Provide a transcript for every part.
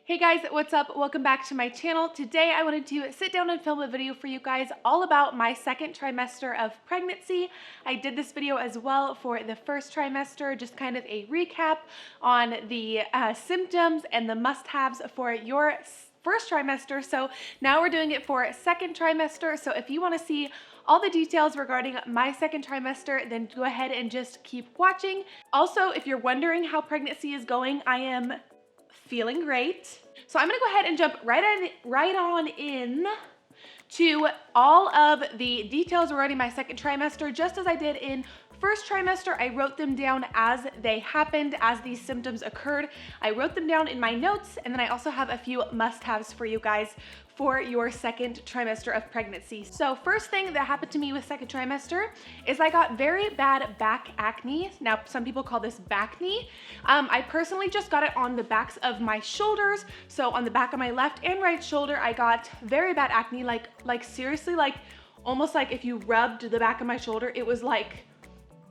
Hey guys, what's up? Welcome back to my channel. Today I wanted to sit down and film a video for you guys all about my second trimester of pregnancy. I did this video as well for the first trimester, just kind of a recap on the symptoms and the must-haves for your first trimester. So now we're doing it for second trimester. So if you want to see all the details regarding my second trimester, then go ahead and just keep watching. Also, if you're wondering how pregnancy is going, I am feeling great. So I'm gonna go ahead and jump right on in to all of the details regarding my second trimester. Just as I did in first trimester, I wrote them down as they happened, as these symptoms occurred. I wrote them down in my notes, and then I also have a few must-haves for you guys for your second trimester of pregnancy. So first thing that happened to me with second trimester is I got very bad back acne. Now, some people call this back knee. I personally just got it on the backs of my shoulders. So on the back of my left and right shoulder, I got very bad acne, like seriously, like almost like if you rubbed the back of my shoulder, it was like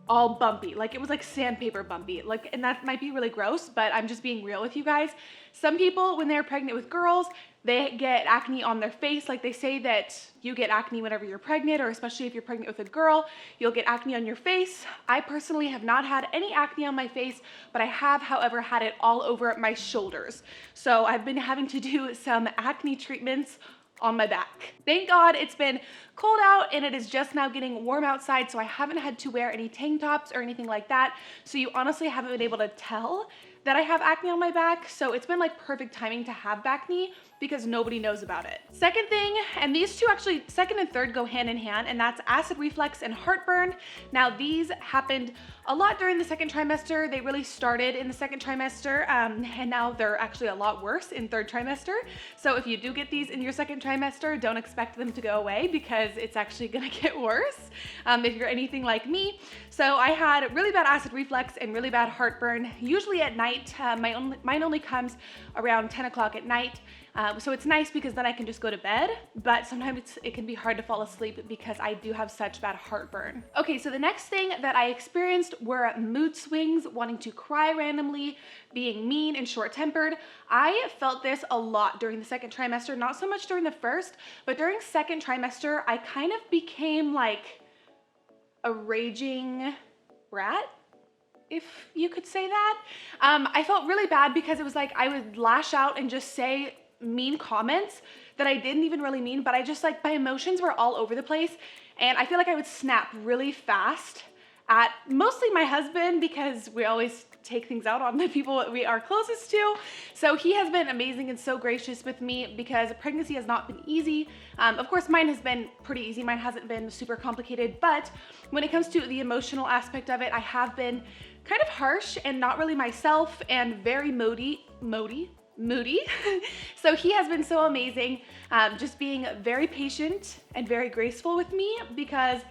all bumpy, like it was like sandpaper bumpy, like, and that might be really gross, but I'm just being real with you guys. Some people, when they're pregnant with girls, they get acne on their face. Like they say that you get acne whenever you're pregnant, or especially if you're pregnant with a girl, you'll get acne on your face. I personally have not had any acne on my face, but I have, however, had it all over my shoulders. So I've been having to do some acne treatments on my back. Thank God it's been cold out and it is just now getting warm outside, so I haven't had to wear any tank tops or anything like that. So you honestly haven't been able to tell that I have acne on my back. So it's been like perfect timing to have back knee because nobody knows about it. Second thing, and these two actually, second and third go hand in hand, and that's acid reflux and heartburn. Now these happened a lot during the second trimester. They really started in the second trimester, and now they're actually a lot worse in third trimester. So if you do get these in your second trimester, don't expect them to go away because it's actually gonna get worse if you're anything like me. So I had really bad acid reflux and really bad heartburn, usually at night. Mine only comes around 10 o'clock at night. So it's nice because then I can just go to bed, but sometimes it can be hard to fall asleep because I do have such bad heartburn. Okay, so the next thing that I experienced were mood swings, wanting to cry randomly, being mean and short-tempered. I felt this a lot during the second trimester, not so much during the first, but during second trimester, I kind of became like a raging brat, if you could say that. I felt really bad because it was like I would lash out and just say mean comments that I didn't even really mean, but I just like, my emotions were all over the place, and I feel like I would snap really fast at mostly my husband because we always take things out on the people that we are closest to. So he has been amazing and so gracious with me because pregnancy has not been easy. Of course, mine has been pretty easy. Mine hasn't been super complicated, but when it comes to the emotional aspect of it, I have been kind of harsh and not really myself and very moody. So he has been so amazing, just being very patient and very graceful with me, because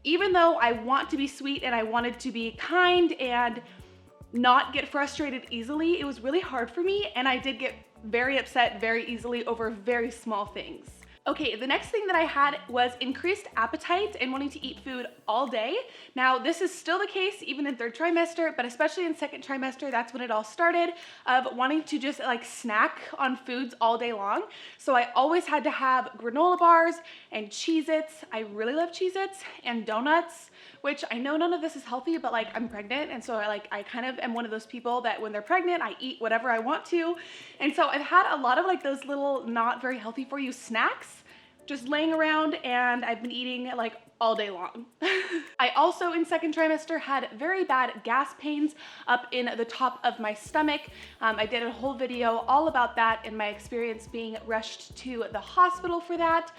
even though I want to be sweet and I wanted to be kind and not get frustrated easily, it was really hard for me, and I did get very upset very easily over very small things. Okay, the next thing that I had was increased appetite and wanting to eat food all day. Now, this is still the case even in third trimester, but especially in second trimester, that's when it all started, of wanting to just like snack on foods all day long. So I always had to have granola bars and Cheez-Its. I really love Cheez-Its and donuts, which I know none of this is healthy, but like I'm pregnant, and so I kind of am one of those people that when they're pregnant, I eat whatever I want to. And so I've had a lot of like those little not very healthy for you snacks just laying around, and I've been eating like all day long. I also in second trimester had very bad gas pains up in the top of my stomach. I did a whole video all about that and my experience being rushed to the hospital for that.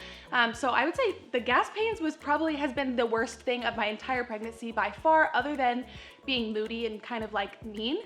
So I would say the gas pains has been the worst thing of my entire pregnancy by far, other than being moody and kind of like mean.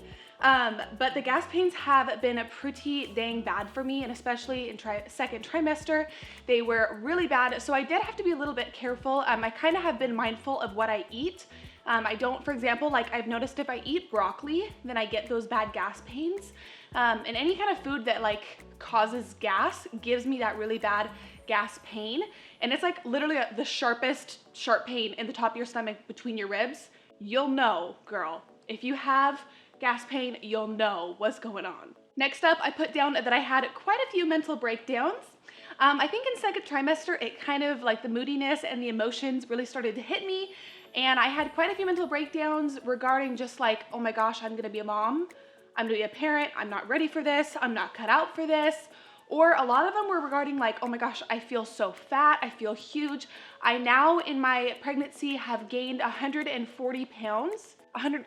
But the gas pains have been pretty dang bad for me, and especially in second trimester, they were really bad. So I did have to be a little bit careful. I kind of have been mindful of what I eat. I don't, for example, like I've noticed if I eat broccoli, then I get those bad gas pains. And any kind of food that like causes gas gives me that really bad gas pain. And it's like literally the sharpest sharp pain in the top of your stomach between your ribs. You'll know, girl, if you have gas pain, you'll know what's going on. Next up, I put down that I had quite a few mental breakdowns. I think in second trimester, it kind of like the moodiness and the emotions really started to hit me. And I had quite a few mental breakdowns regarding just like, oh my gosh, I'm gonna be a mom. I'm gonna be a parent. I'm not ready for this. I'm not cut out for this. Or a lot of them were regarding like, oh my gosh, I feel so fat. I feel huge. I now in my pregnancy have gained 140 pounds. 100,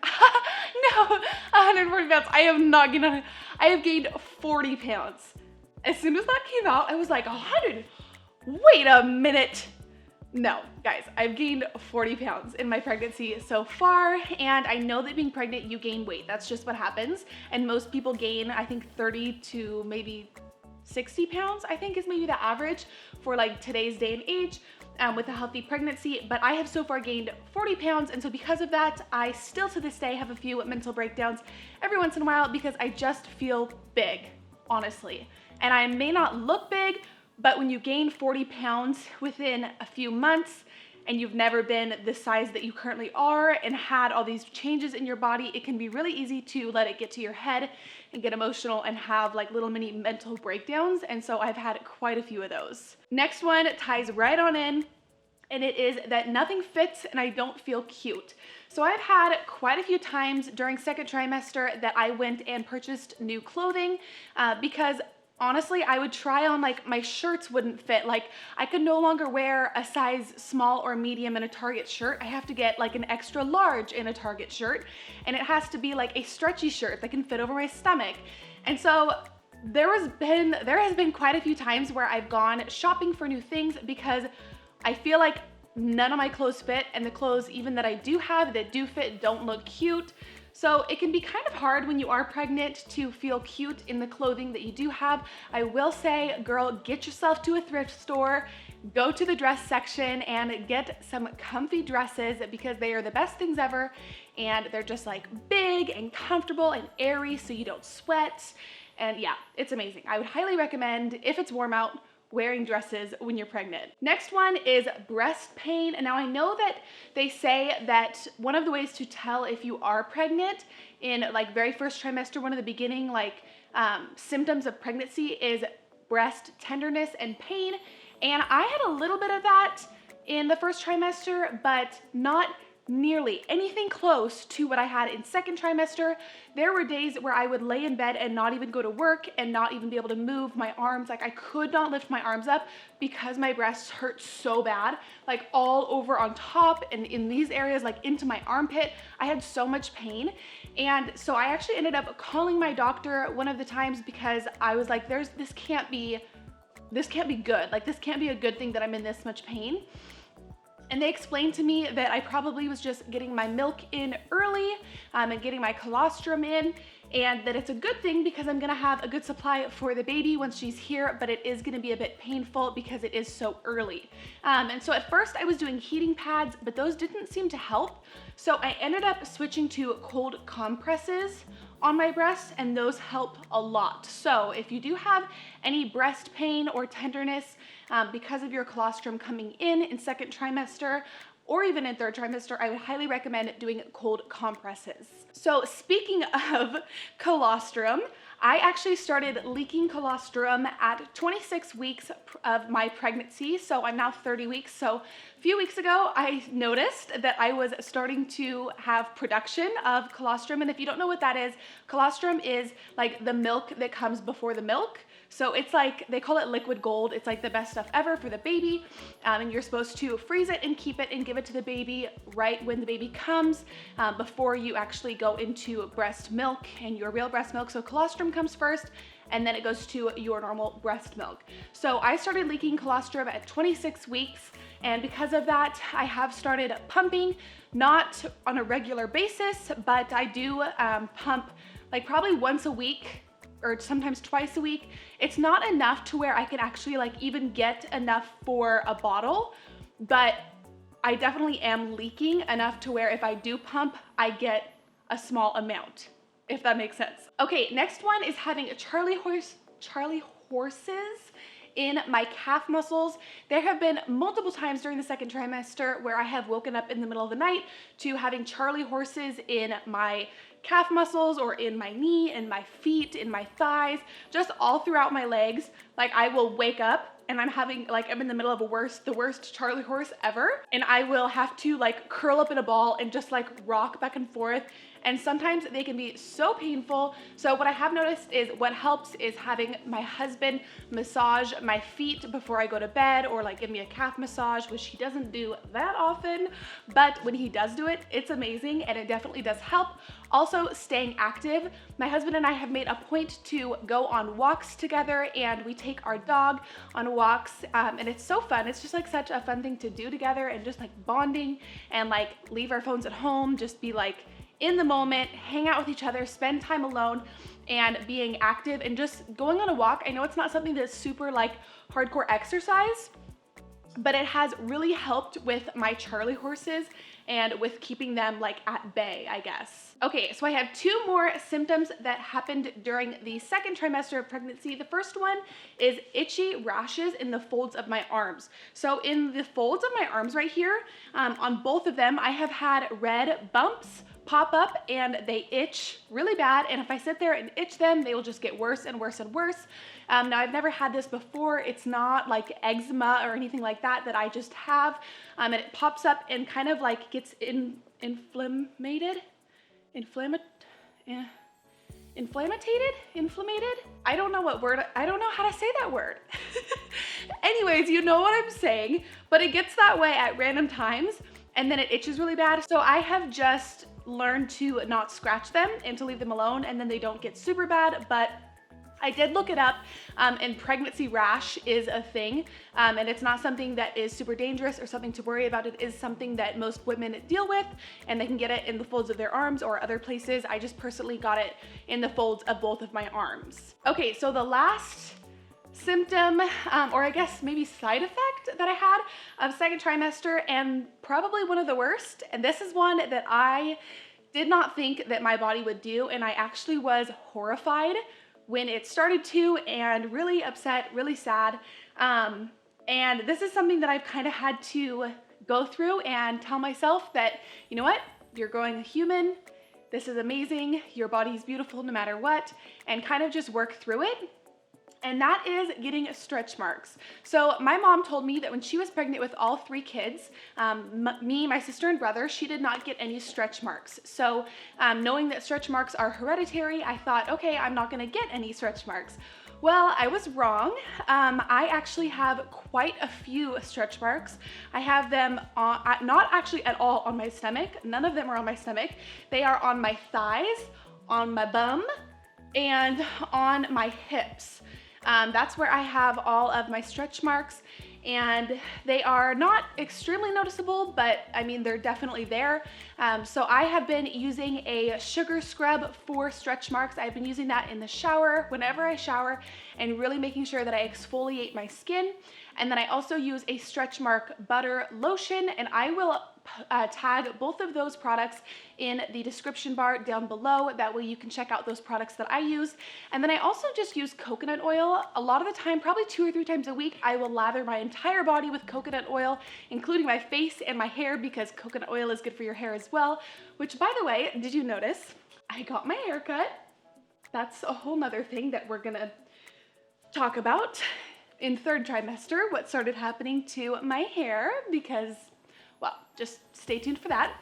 no, 140 pounds. I have not gained 100. I have gained 40 pounds. As soon as that came out, I was like, 100, wait a minute. No, guys, I've gained 40 pounds in my pregnancy so far, and I know that being pregnant, you gain weight. That's just what happens, and most people gain, I think, 30 to maybe 60 pounds, I think is maybe the average for like today's day and age with a healthy pregnancy, but I have so far gained 40 pounds, and so because of that, I still to this day have a few mental breakdowns every once in a while because I just feel big, honestly. And I may not look big, but when you gain 40 pounds within a few months and you've never been the size that you currently are and had all these changes in your body, it can be really easy to let it get to your head and get emotional and have like little mini mental breakdowns. And so I've had quite a few of those. Next one ties right on in, and it is that nothing fits and I don't feel cute. So I've had quite a few times during second trimester that I went and purchased new clothing because honestly, I would try on like my shirts wouldn't fit. Like I could no longer wear a size small or medium in a Target shirt. I have to get like an extra large in a Target shirt, and it has to be like a stretchy shirt that can fit over my stomach. And so there has been quite a few times where I've gone shopping for new things because I feel like none of my clothes fit, and the clothes even that I do have that do fit don't look cute. So it can be kind of hard when you are pregnant to feel cute in the clothing that you do have. I will say, girl, get yourself to a thrift store, go to the dress section and get some comfy dresses because they are the best things ever. And they're just like big and comfortable and airy so you don't sweat. And yeah, it's amazing. I would highly recommend, if it's warm out, wearing dresses when you're pregnant. Next one is breast pain. And now I know that they say that one of the ways to tell if you are pregnant in like very first trimester, one of the beginning like symptoms of pregnancy is breast tenderness and pain. And I had a little bit of that in the first trimester, but not nearly anything close to what I had in second trimester. There were days where I would lay in bed and not even go to work and not even be able to move my arms. Like I could not lift my arms up because my breasts hurt so bad, like all over on top and in these areas, like into my armpit. I had so much pain. And so I actually ended up calling my doctor one of the times because I was like, this can't be good. Like this can't be a good thing that I'm in this much pain. And they explained to me that I probably was just getting my milk in early and getting my colostrum in, and that it's a good thing because I'm gonna have a good supply for the baby once she's here, but it is gonna be a bit painful because it is so early. And so at first I was doing heating pads, but those didn't seem to help. So I ended up switching to cold compresses on my breasts, and those help a lot. So if you do have any breast pain or tenderness because of your colostrum coming in second trimester, or even in third trimester, I would highly recommend doing cold compresses. So speaking of colostrum, I actually started leaking colostrum at 26 weeks of my pregnancy. So I'm now 30 weeks. So a few weeks ago, I noticed that I was starting to have production of colostrum. And if you don't know what that is, colostrum is like the milk that comes before the milk. So it's like, they call it liquid gold. It's like the best stuff ever for the baby. And you're supposed to freeze it and keep it and give it to the baby right when the baby comes before you actually go into breast milk and your real breast milk. So colostrum comes first, and then it goes to your normal breast milk. So I started leaking colostrum at 26 weeks. And because of that, I have started pumping, not on a regular basis, but I do pump like probably once a week or sometimes twice a week. It's not enough to where I can actually like even get enough for a bottle, but I definitely am leaking enough to where if I do pump, I get a small amount, if that makes sense. Okay, next one is having Charlie horses in my calf muscles. There have been multiple times during the second trimester where I have woken up in the middle of the night to having Charlie horses in my calf muscles or in my knee, in my feet, in my thighs, just all throughout my legs. Like I will wake up and I'm in the middle of the worst Charlie horse ever. And I will have to like curl up in a ball and just like rock back and forth. And sometimes they can be so painful. So what I have noticed is what helps is having my husband massage my feet before I go to bed, or like give me a calf massage, which he doesn't do that often. But when he does do it, it's amazing and it definitely does help. Also staying active. My husband and I have made a point to go on walks together, and we take our dog on walks, and it's so fun. It's just like such a fun thing to do together, and just like bonding and like leave our phones at home, just be like in the moment, hang out with each other, spend time alone, and being active and just going on a walk. I know it's not something that's super like hardcore exercise, but it has really helped with my Charlie horses and with keeping them like at bay, I guess. Okay, so I have two more symptoms that happened during the second trimester of pregnancy. The first one is itchy rashes in the folds of my arms. So in the folds of my arms right here, on both of them, I have had red bumps pop up and they itch really bad. And if I sit there and itch them, they will just get worse and worse and worse. Now I've never had this before. It's not like eczema or anything like that I just have. And it pops up and kind of like gets inflammated. I don't know how to say that word. Anyways, you know what I'm saying, but it gets that way at random times and then it itches really bad. So I have just learned to not scratch them and to leave them alone, and then they don't get super bad. But I did look it up, and pregnancy rash is a thing, and it's not something that is super dangerous or something to worry about. It is something that most women deal with, and they can get it in the folds of their arms or other places. I just personally got it in the folds of both of my arms. Okay, so the last symptom, or I guess maybe side effect that I had of second trimester, and probably one of the worst, and this is one that I did not think that my body would do, and I actually was horrified when it started to, and really upset, really sad. And this is something that I've kind of had to go through and tell myself that, you know what, you're growing a human, this is amazing, your body's beautiful no matter what, and kind of just work through it. And that is getting stretch marks. So my mom told me that when she was pregnant with all three kids, me, my sister, and brother, she did not get any stretch marks. So knowing that stretch marks are hereditary, I thought, okay, I'm not gonna get any stretch marks. Well, I was wrong. I actually have quite a few stretch marks. I have them not actually at all on my stomach. None of them are on my stomach. They are on my thighs, on my bum, and on my hips. That's where I have all of my stretch marks, and they are not extremely noticeable, but I mean, they're definitely there. So I have been using a sugar scrub for stretch marks. I've been using that in the shower, whenever I shower, and really making sure that I exfoliate my skin. And then I also use a stretch mark butter lotion, and I will tag both of those products in the description bar down below. That way you can check out those products that I use. And then I also just use coconut oil. A lot of the time, probably 2 or 3 times a week, I will lather my entire body with coconut oil, including my face and my hair, because coconut oil is good for your hair as well. Which, by the way, did you notice? I got my hair cut. That's a whole nother thing that we're gonna talk about in third trimester, what started happening to my hair, because, well, just stay tuned for that.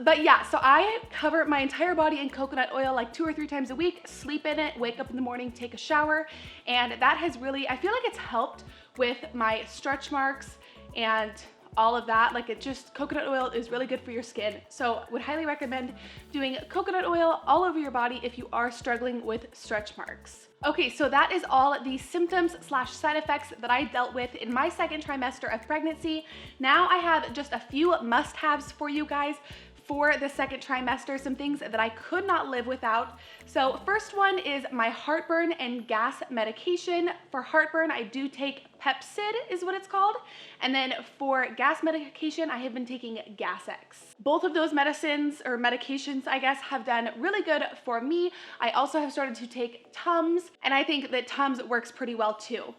But yeah, so I cover my entire body in coconut oil like 2 or 3 times a week, sleep in it, wake up in the morning, take a shower, and that has really, I feel like it's helped with my stretch marks and all of that. Like, it just, coconut oil is really good for your skin. So would highly recommend doing coconut oil all over your body if you are struggling with stretch marks. Okay, so that is all the symptoms / side effects that I dealt with in my second trimester of pregnancy. Now I have just a few must-haves for you guys for the second trimester, some things that I could not live without. So first one is my heartburn and gas medication. For heartburn, I do take Pepcid is what it's called. And then for gas medication, I have been taking Gas-X. Both of those medicines, or medications, I guess, have done really good for me. I also have started to take Tums, and I think that Tums works pretty well too.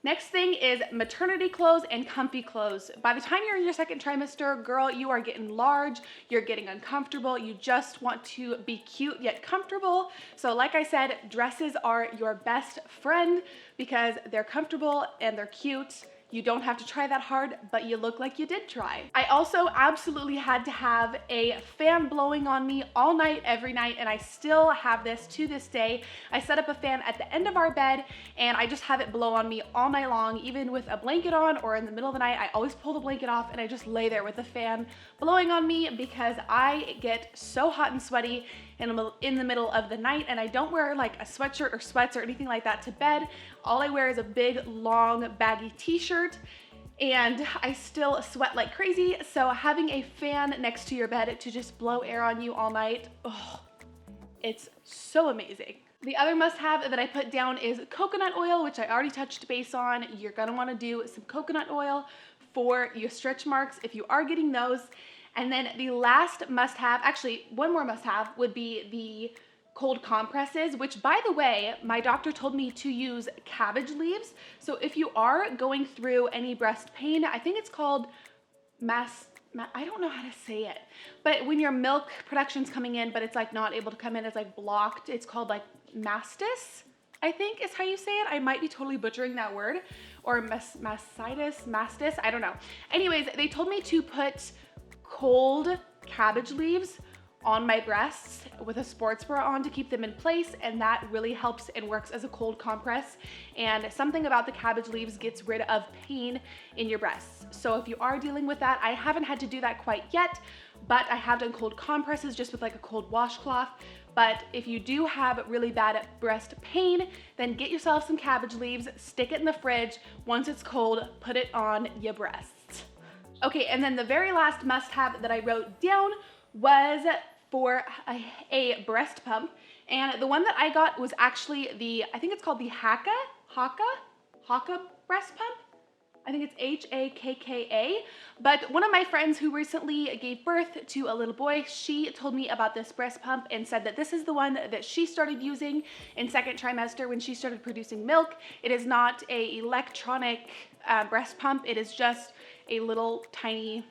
Next thing is maternity clothes and comfy clothes. By the time you're in your second trimester, girl, you are getting large, you're getting uncomfortable, you just want to be cute yet comfortable. So like I said, dresses are your best friend because they're comfortable and they're cute. You don't have to try that hard, but you look like you did try. I also absolutely had to have a fan blowing on me all night, every night, and I still have this to this day. I set up a fan at the end of our bed, and I just have it blow on me all night long, even with a blanket on or in the middle of the night. I always pull the blanket off and I just lay there with the fan blowing on me because I get so hot and sweaty in the middle of the night, and I don't wear like a sweatshirt or sweats or anything like that to bed. All I wear is a big, long, baggy t-shirt, and I still sweat like crazy. So having a fan next to your bed to just blow air on you all night, oh, it's so amazing. The other must-have that I put down is coconut oil, which I already touched base on. You're gonna wanna do some coconut oil for your stretch marks if you are getting those. And then the last must-have, actually one more must-have, would be the cold compresses, which by the way, my doctor told me to use cabbage leaves. So if you are going through any breast pain, I think it's called I don't know how to say it, but when your milk production's coming in, but it's like not able to come in, it's like blocked, it's called like mastis, I think is how you say it. I might be totally butchering that word, or mastis, I don't know. Anyways, they told me to put cold cabbage leaves on my breasts with a sports bra on to keep them in place, and that really helps and works as a cold compress. And something about the cabbage leaves gets rid of pain in your breasts. So if you are dealing with that, I haven't had to do that quite yet, but I have done cold compresses just with like a cold washcloth. But if you do have really bad breast pain, then get yourself some cabbage leaves, stick it in the fridge. Once it's cold, put it on your breasts. Okay, and then the very last must-have that I wrote down was for a breast pump, and the one that I got was actually the, I think it's called the Haka breast pump. I think it's H-A-K-K-A, but one of my friends who recently gave birth to a little boy, she told me about this breast pump and said that this is the one that she started using in second trimester when she started producing milk. It is not a electronic breast pump, it is just a little tiny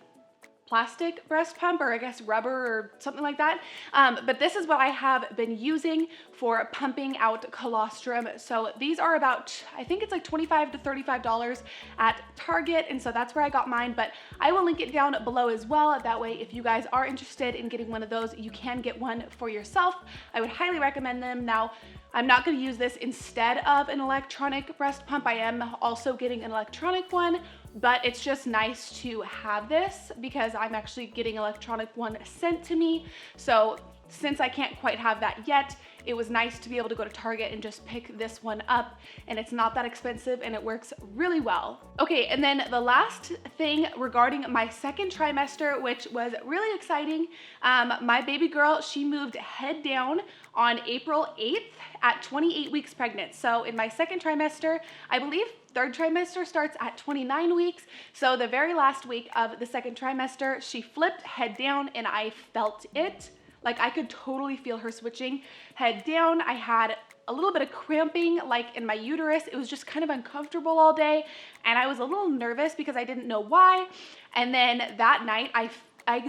plastic breast pump, or I guess rubber or something like that. But this is what I have been using for pumping out colostrum. So these are about, I think it's like $25 to $35 at Target. And so that's where I got mine, but I will link it down below as well. That way, if you guys are interested in getting one of those, you can get one for yourself. I would highly recommend them. Now, I'm not going to use this instead of an electronic breast pump. I am also getting an electronic one, but it's just nice to have this because I'm actually getting an electronic one sent to me. So since I can't quite have that yet, it was nice to be able to go to Target and just pick this one up, and it's not that expensive and it works really well. Okay, and then the last thing regarding my second trimester, which was really exciting, my baby girl, she moved head down on April 8th at 28 weeks pregnant. So in my second trimester, I believe third trimester starts at 29 weeks. So the very last week of the second trimester, she flipped head down and I felt it. Like I could totally feel her switching head down. I had a little bit of cramping like in my uterus. It was just kind of uncomfortable all day. And I was a little nervous because I didn't know why. And then that night,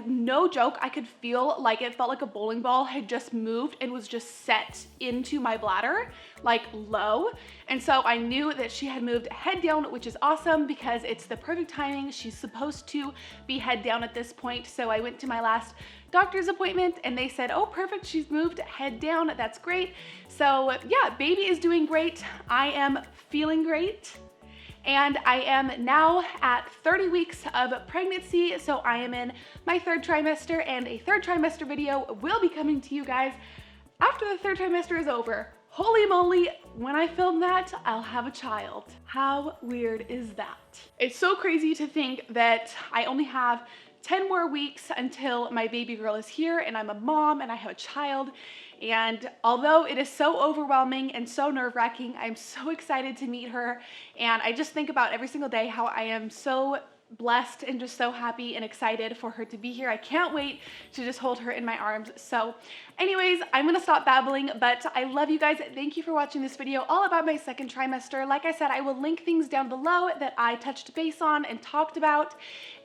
no joke, I could feel like it felt like a bowling ball had just moved and was just set into my bladder, like low. And so I knew that she had moved head down, which is awesome because it's the perfect timing. She's supposed to be head down at this point. So I went to my last doctor's appointment and they said, oh, perfect, she's moved head down. That's great. So yeah, baby is doing great. I am feeling great. And I am now at 30 weeks of pregnancy, so I am in my third trimester, and a third trimester video will be coming to you guys after the third trimester is over. Holy moly, when I film that, I'll have a child. How weird is that? It's so crazy to think that I only have 10 more weeks until my baby girl is here and I'm a mom and I have a child. And although it is so overwhelming and so nerve-wracking, I'm so excited to meet her. And I just think about every single day how I am so blessed and just so happy and excited for her to be here. I can't wait to just hold her in my arms. So anyways, I'm gonna stop babbling, but I love you guys. Thank you for watching this video all about my second trimester. Like I said, I will link things down below that I touched base on and talked about.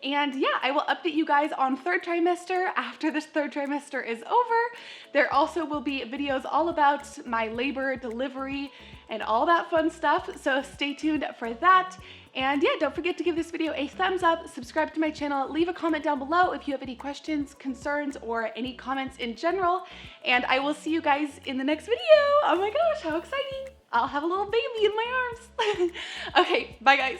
And yeah, I will update you guys on third trimester after this third trimester is over. There also will be videos all about my labor, delivery, and all that fun stuff. So stay tuned for that. And yeah, don't forget to give this video a thumbs up, subscribe to my channel, leave a comment down below if you have any questions, concerns, or any comments in general. And I will see you guys in the next video. Oh my gosh, how exciting. I'll have a little baby in my arms. Okay, bye guys.